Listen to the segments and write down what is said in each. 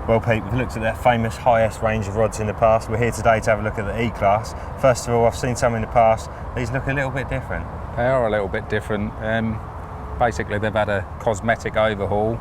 Well, Pete, we've looked at that famous high-S range of rods in the past. We're here today to have a look at the E-Class. First of all, I've seen some in the past. These look a little bit different. They are a little bit different. Basically, they've had a cosmetic overhaul.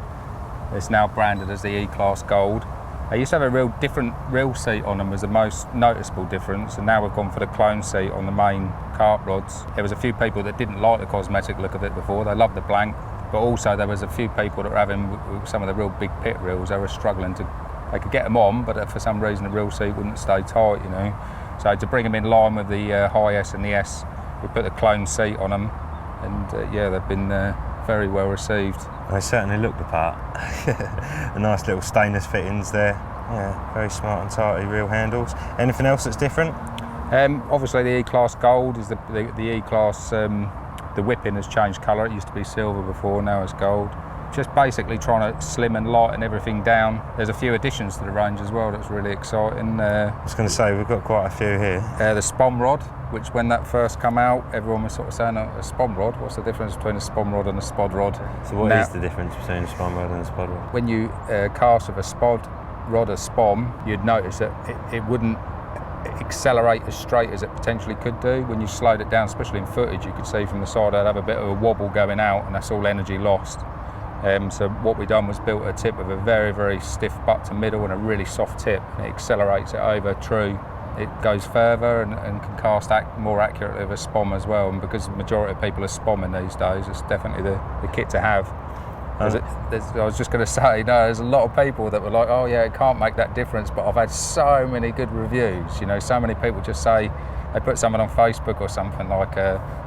It's now branded as the E-Class Gold. They used to have a real different reel seat on them as the most noticeable difference, and now we've gone for the clone seat on the main carp rods. There was a few people that didn't like the cosmetic look of it before. They loved the blank, but also there was a few people that were having some of the real big pit reels. They were struggling to, they could get them on, but for some reason the reel seat wouldn't stay tight, you know. So to bring them in line with the high S and the S, we put the clone seat on them, and yeah, they've been very well received. They certainly look the part. The nice little stainless fittings there. Yeah, very smart and tighty reel handles. Anything else that's different? Obviously the E-Class Gold is the E-Class. The whipping has changed colour. It used to be silver before, now it's gold. Just basically trying to slim and lighten everything down. There's a few additions to the range as well that's really exciting. I was going to say, we've got quite a few here. The Spomb rod, which when that first came out, everyone was sort of saying, a Spomb rod? What's the difference between a Spomb rod and a spod rod? So what is the difference between a Spomb rod and a spod rod? When you cast with a spod rod, a Spomb, you'd notice that it wouldn't accelerate as straight as it potentially could do. When you slowed it down, especially in footage, you could see from the side I'd have a bit of a wobble going out, and that's all energy lost. So what we done was built a tip with a very, very stiff butt to middle and a really soft tip, and it accelerates it over true. It goes further and can cast more accurately with a Spomb as well, and because the majority of people are Spomming these days, it's definitely the kit to have. I was just going to say, no, there's a lot of people that were like, oh yeah, it can't make that difference, but I've had so many good reviews, you know, so many people just say, they put something on Facebook or something like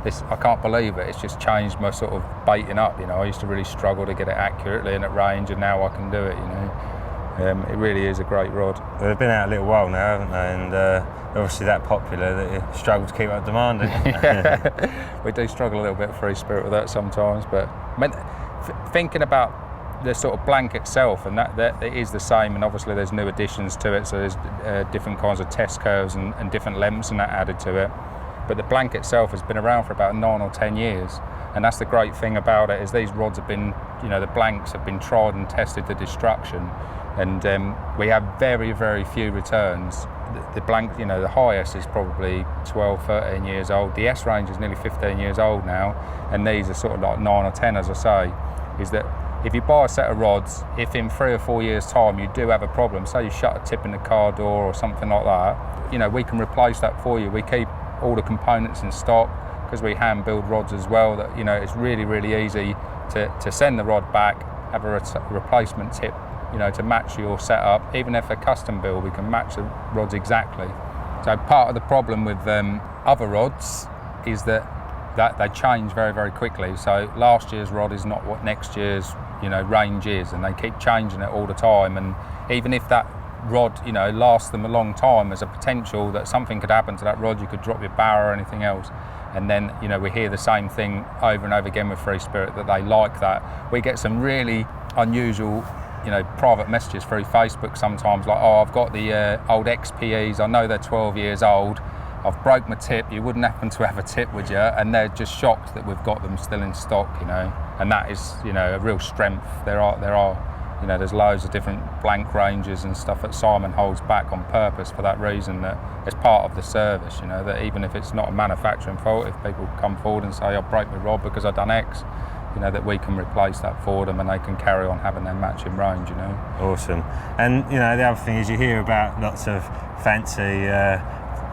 this, I can't believe it, it's just changed my sort of baiting up, you know. I used to really struggle to get it accurately and at range, and now I can do it, you know. It really is a great rod. Well, they've been out a little while now, haven't they, and obviously that popular that you struggle to keep up demand. Yeah, we do struggle a little bit of free spirit with that sometimes, but thinking about the sort of blank itself, and that it is the same, and obviously there's new additions to it, so there's different kinds of test curves and different lengths and that added to it. But the blank itself has been around for about 9 or 10 years, and that's the great thing about it, is these rods have been, you know, the blanks have been tried and tested to destruction, and we have very, very few returns. The blank, you know, the highest is probably 12, 13 years old. The S range is nearly 15 years old now, and these are sort of like 9 or 10, as I say. Is that if you buy a set of rods, if in 3 or 4 years' time you do have a problem, say you shut a tip in the car door or something like that, you know, we can replace that for you. We keep all the components in stock because we hand build rods as well, that, you know, it's really, really easy to send the rod back, have a replacement tip, you know, to match your setup. Even if they're custom built, we can match the rods exactly. So part of the problem with other rods is that they change very, very quickly. So last year's rod is not what next year's, you know, range is, and they keep changing it all the time. And even if that rod, you know, lasts them a long time, there's a potential that something could happen to that rod. You could drop your barrow or anything else, and then, you know, we hear the same thing over and over again with Free Spirit, that they like that. We get some really unusual, you know, private messages through Facebook sometimes, like, oh, I've got the old XPEs, I know they're 12 years old, I've broke my tip, you wouldn't happen to have a tip, would you? And they're just shocked that we've got them still in stock, you know. And that is, you know, a real strength. There are, you know, there's loads of different blank ranges and stuff that Simon holds back on purpose for that reason, that it's part of the service, you know, that even if it's not a manufacturing fault, if people come forward and say, I broke my rod because I've done X, you know, that we can replace that for them and they can carry on having their matching range, you know. Awesome. And, you know, the other thing is you hear about lots of fancy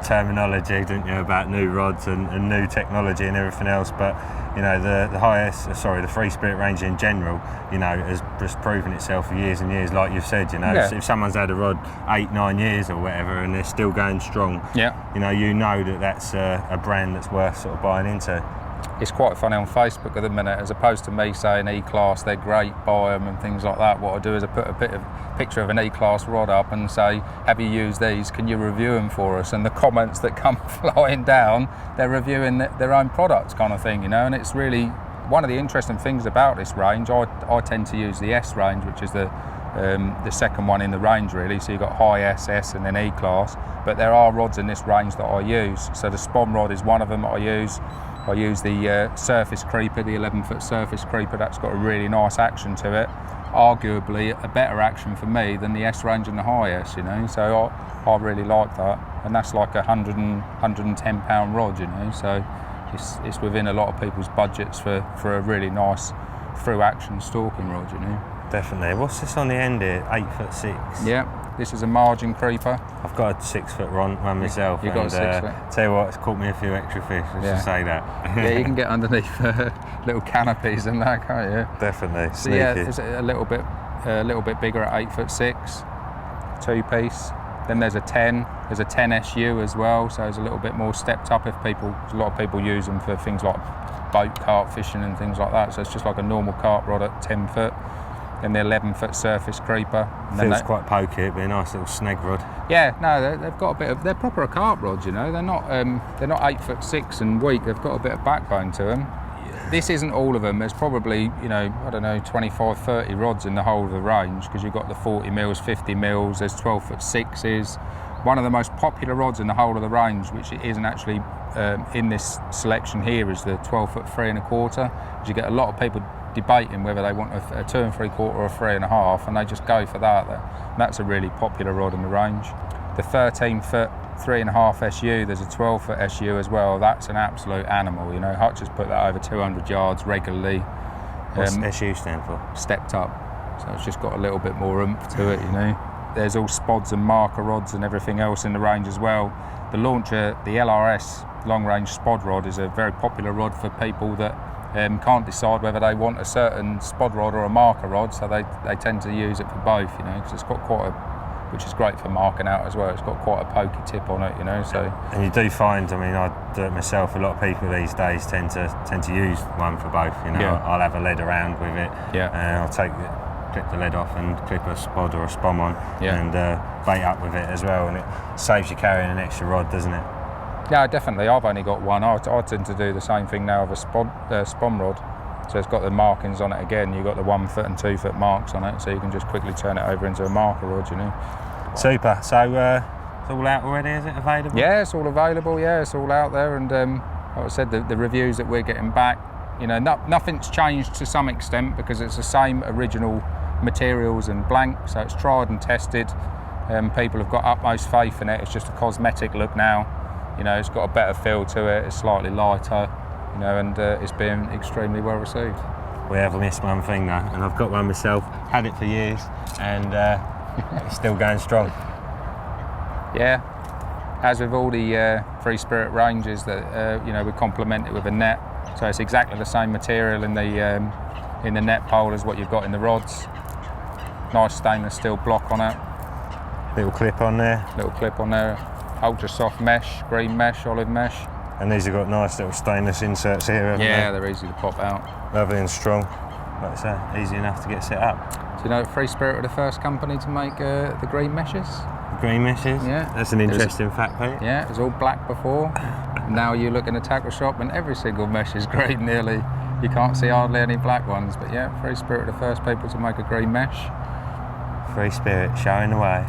terminology, don't you, about new rods and new technology and everything else, but, you know, the Free Spirit range in general, you know, has just proven itself for years and years, like you've said, you know. Yeah. If someone's had a rod 8-9 years or whatever and they're still going strong, yeah, you know that that's a brand that's worth sort of buying into. It's quite funny on Facebook at the minute, as opposed to me saying E-Class, they're great, buy them and things like that. What I do is I put a picture of an E-Class rod up and say, have you used these? Can you review them for us? And the comments that come flying down, they're reviewing their own products, kind of thing, you know. And it's really one of the interesting things about this range. I tend to use the S range, which is the second one in the range, really. So you've got high S, S and then E-Class, but there are rods in this range that I use. So the Spomb rod is one of them that I use. I use the surface creeper, the 11-foot surface creeper. That's got a really nice action to it. Arguably a better action for me than the S range and the high S, you know. So I really like that, and that's like a 110 pound rod, you know. So it's within a lot of people's budgets for a really nice through action stalking rod, you know. Definitely. What's this on the end here? 8'6". Yeah. This is a margin creeper. I've got a 6 foot one myself. You've got a 6 foot. Tell you what, it's caught me a few extra fish. Let's just say that. Yeah, you can get underneath little canopies and that, can't you? Definitely. So yeah, it's a little bit bigger at 8'6", 2-piece. Then there's a 10. There's a 10 SU as well, so it's a little bit more stepped up. A lot of people use them for things like boat carp fishing and things like that. So it's just like a normal carp rod at 10 foot. Then the 11-foot surface creeper. Feels quite pokey. It'd be a nice little snag rod. Yeah, no, they've got a bit of. They're proper carp rods, you know. They're not 8'6" and weak. They've got a bit of backbone to them. Yeah. This isn't all of them. There's probably, you know, I don't know, 25, 30 rods in the whole of the range, because you've got the 40 mils, 50 mils. There's 12-foot 6s. One of the most popular rods in the whole of the range, which isn't actually in this selection here, is the 12-foot 3 1/4. Because you get a lot of people debating whether they want a 2 3/4 or a 3 1/2, and they just go for that. That's a really popular rod in the range. The 13-foot 3 1/2 SU, there's a 12-foot SU as well. That's an absolute animal, you know. Hutch has put that over 200 yards regularly. What's SU stand for? Stepped up. So it's just got a little bit more oomph to it, you know. There's all spods and marker rods and everything else in the range as well. The launcher, the LRS long range spod rod, is a very popular rod for people that can't decide whether they want a certain spod rod or a marker rod, so they tend to use it for both, you know, because it's got quite a, which is great for marking out as well. It's got quite a pokey tip on it, you know. So. And you do find, I mean, I do it myself. A lot of people these days tend to use one for both. You know, yeah. I'll have a lead around with it, yeah, and I'll clip the lead off and clip a spod or a spom on, yeah, and bait up with it as well, and it saves you carrying an extra rod, doesn't it? Yeah, definitely. I've only got one. I tend to do the same thing now with a spom rod. So it's got the markings on it again. You've got the 1 foot and 2 foot marks on it, so you can just quickly turn it over into a marker rod, you know. Super. So it's all out already, is it available? Yeah, it's all available. Yeah, it's all out there. And like I said, the reviews that we're getting back, you know, nothing's changed to some extent, because it's the same original materials and blank, so it's tried and tested. People have got utmost faith in it. It's just a cosmetic look now. You know, it's got a better feel to it. It's slightly lighter, you know, and it's been extremely well received. We have missed one thing though, and I've got one myself. Had it for years, and it's still going strong. Yeah, as with all the Free Spirit ranges, that you know, we complement it with a net, so it's exactly the same material in the net pole as what you've got in the rods. Nice stainless steel block on it. Little clip on there. Little clip on there. Ultra soft mesh, green mesh, olive mesh. And these have got nice little stainless inserts here, haven't they? Yeah, they're easy to pop out. Lovely and strong. Like I say, easy enough to get set up. Do you know Free Spirit were the first company to make the green meshes? The green meshes? Yeah. That's an interesting fact, Pete. Yeah, it was all black before. Now you look in a tackle shop and every single mesh is green nearly. You can't see hardly any black ones, but yeah, Free Spirit were the first people to make a green mesh. Free Spirit showing the way.